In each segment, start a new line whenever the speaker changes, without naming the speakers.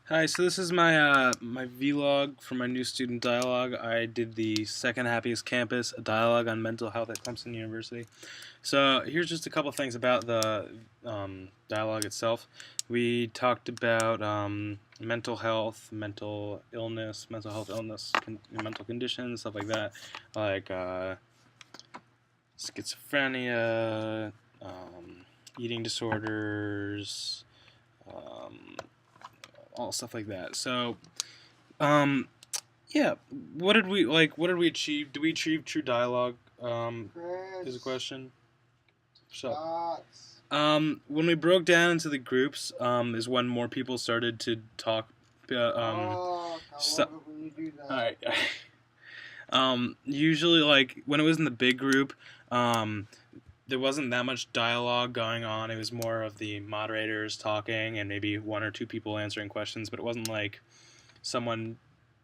Hi, so this is my vlog for my new student dialogue. I did the second Happiest Campus, a dialogue on mental health at Clemson University. So here's just a couple things about the dialogue itself. We talked about mental health, mental health illness, mental conditions, stuff like that, like schizophrenia, eating disorders, um, all stuff like that. So, um, yeah, what did we achieve? Did we achieve true dialogue? Is a
Chris,
question. So,
shots.
when we broke down into the groups, is when more people started to talk.
Fuck, I
So,
love it when you do
all
that.
right. Usually, like when it was in the big group, there wasn't that much dialogue going on. It was more of the moderators talking and maybe one or two people answering questions, but it wasn't like someone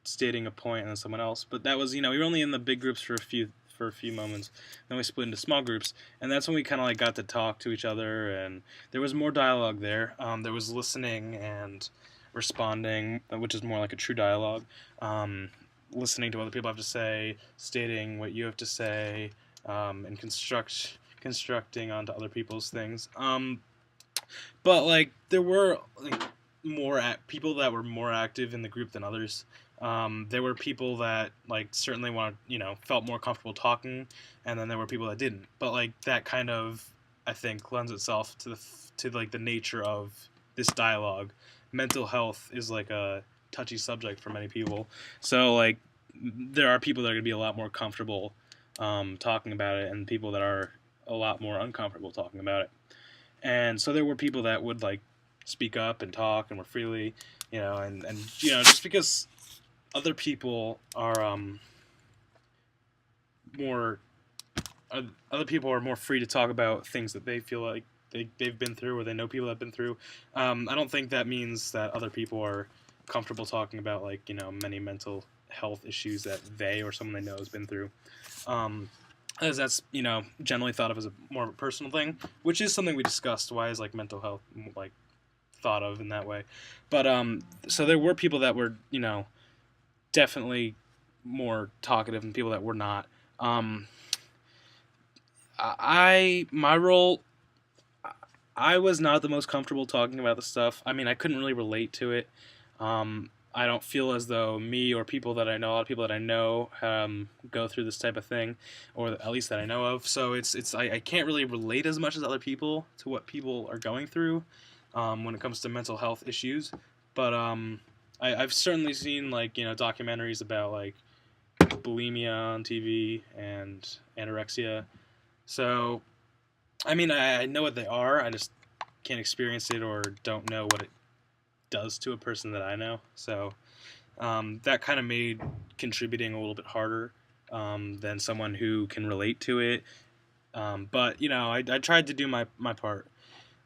stating a point and then someone else. But that was, we were only in the big groups for a few moments. Then we split into small groups, and that's when we kind of like got to talk to each other, and there was more dialogue there. There was listening and responding, which is more like a true dialogue. Listening to what other people have to say, stating what you have to say, and constructing onto other people's things. But like there were like people that were more active in the group than others. There were people that like certainly wanted, felt more comfortable talking, and then there were people that didn't. But like that kind of, I think, lends itself to like the nature of this dialogue. Mental health is like a touchy subject for many people, so like there are people that are going to be a lot more comfortable talking about it, and people that are a lot more uncomfortable talking about it. And so there were people that would like speak up and talk and were freely, and just because other people are more other people are more free to talk about things that they feel like they've been through or they know people that have been through. I don't think that means that other people are comfortable talking about like many mental health issues that they or someone they know has been through. As that's generally thought of as a more of a personal thing, which is something we discussed. Why is like mental health like thought of in that way? But so there were people that were definitely more talkative and people that were not. My role, I was not the most comfortable talking about the stuff. I mean, I couldn't really relate to it. I don't feel as though me or people that I know, a lot of people that I know, go through this type of thing, or at least that I know of. So I can't really relate as much as other people to what people are going through when it comes to mental health issues. But I've certainly seen like documentaries about like bulimia on TV and anorexia. So I mean I know what they are. I just can't experience it or don't know what it does to a person that I know. So that kind of made contributing a little bit harder than someone who can relate to it. But I tried to do my part.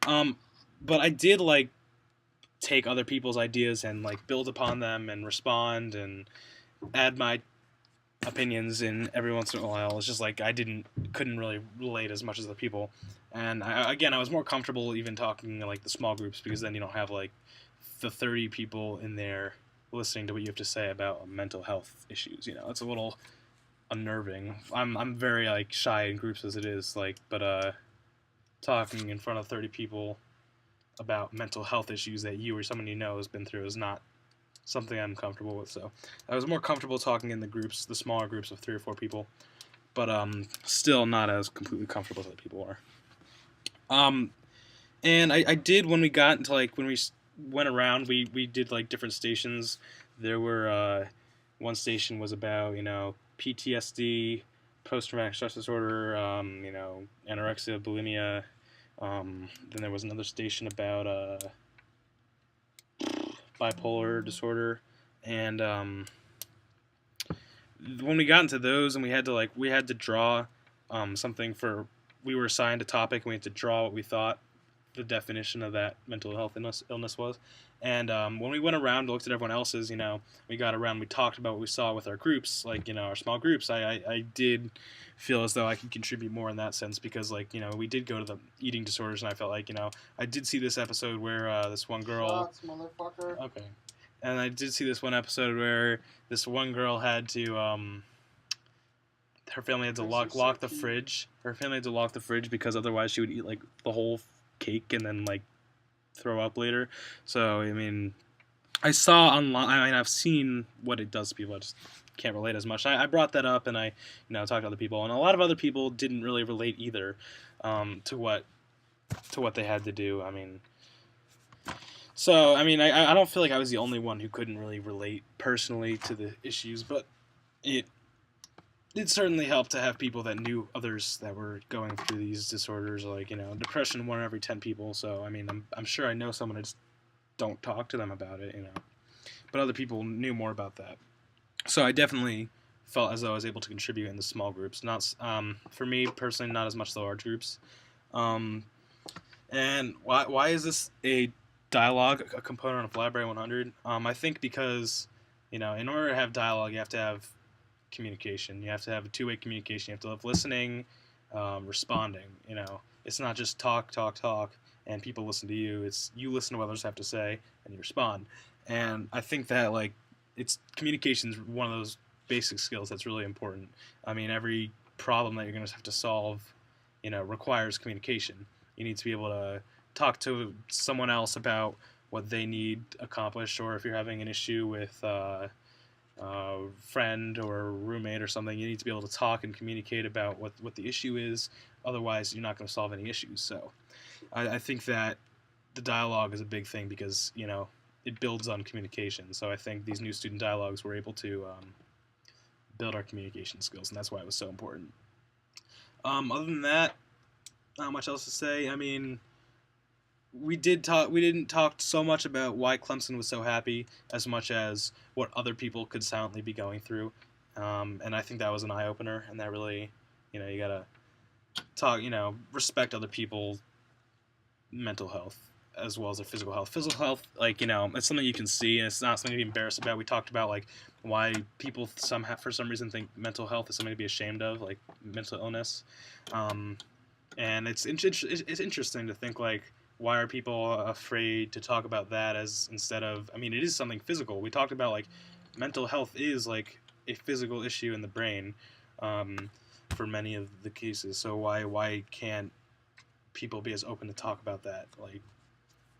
Um, but I did like take other people's ideas and like build upon them and respond and add my opinions in every once in a while. It's just like couldn't really relate as much as the people. And I was more comfortable even talking in like the small groups because then you don't have like the 30 people in there listening to what you have to say about mental health issues. It's a little unnerving. I'm very like shy in groups as it is, like, but talking in front of 30 people about mental health issues that you or someone you know has been through is not something I'm comfortable with. So I was more comfortable talking in the groups, the smaller groups of 3 or 4 people, but still not as completely comfortable as other people are. Um, and I did when we got into like when we went around, we did like different stations. There were one station was about PTSD, post traumatic stress disorder, anorexia, bulimia. Then there was another station about bipolar disorder, and when we got into those, and we had to draw something for we were assigned a topic, and we had to draw what we thought the definition of that mental health illness was. And when we went around and looked at everyone else's, we got around, we talked about what we saw with our groups, like our small groups. I did feel as though I could contribute more in that sense because like we did go to the eating disorders, and I felt like I did see this episode where this one girl.
Shots, motherfucker.
Okay. And I did see this one episode where this one girl had to her family had to
That's just so
lock the
cute.
fridge. Her family had to lock the fridge because otherwise she would eat like the whole cake and then like throw up later. So I mean, I saw online. I mean, I've seen what it does to people. I just can't relate as much. I brought that up and I talked to other people, and a lot of other people didn't really relate either to what they had to do. I mean, so I mean, I don't feel like I was the only one who couldn't really relate personally to the issues, but it it certainly helped to have people that knew others that were going through these disorders, like depression. 1 in every 10 people. So I mean, I'm sure I know someone. I just don't talk to them about it. But other people knew more about that. So I definitely felt as though I was able to contribute in the small groups. Not for me personally, not as much the large groups. Um, and why is this a dialogue, a component of Library 100? I think because in order to have dialogue, you have to have communication. You have to have a two-way communication. You have to have listening, responding. It's not just talk, talk, talk, and people listen to you. It's you listen to what others have to say and you respond. And I think that it's communication is one of those basic skills that's really important. I mean, every problem that you're going to have to solve, requires communication. You need to be able to talk to someone else about what they need accomplished, or if you're having an issue with friend or roommate or something, you need to be able to talk and communicate about what the issue is. Otherwise, you're not going to solve any issues. So I think that the dialogue is a big thing because, it builds on communication. So I think these new student dialogues were able to build our communication skills, and that's why it was so important. Other than that, not much else to say. I mean, we didn't talk so much about why Clemson was so happy as much as what other people could silently be going through. And I think that was an eye opener, and that really, you gotta talk, respect other people's mental health as well as their physical health. Physical health, it's something you can see, and it's not something to be embarrassed about. We talked about why people for some reason think mental health is something to be ashamed of, like mental illness. And it's interesting to think why are people afraid to talk about that as instead of, I mean, it is something physical. We talked about mental health is a physical issue in the brain for many of the cases. So why can't people be as open to talk about that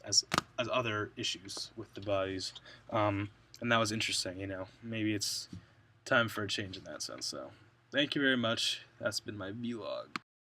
as other issues with the bodies? And that was interesting. Maybe it's time for a change in that sense. So thank you very much. That's been my vlog.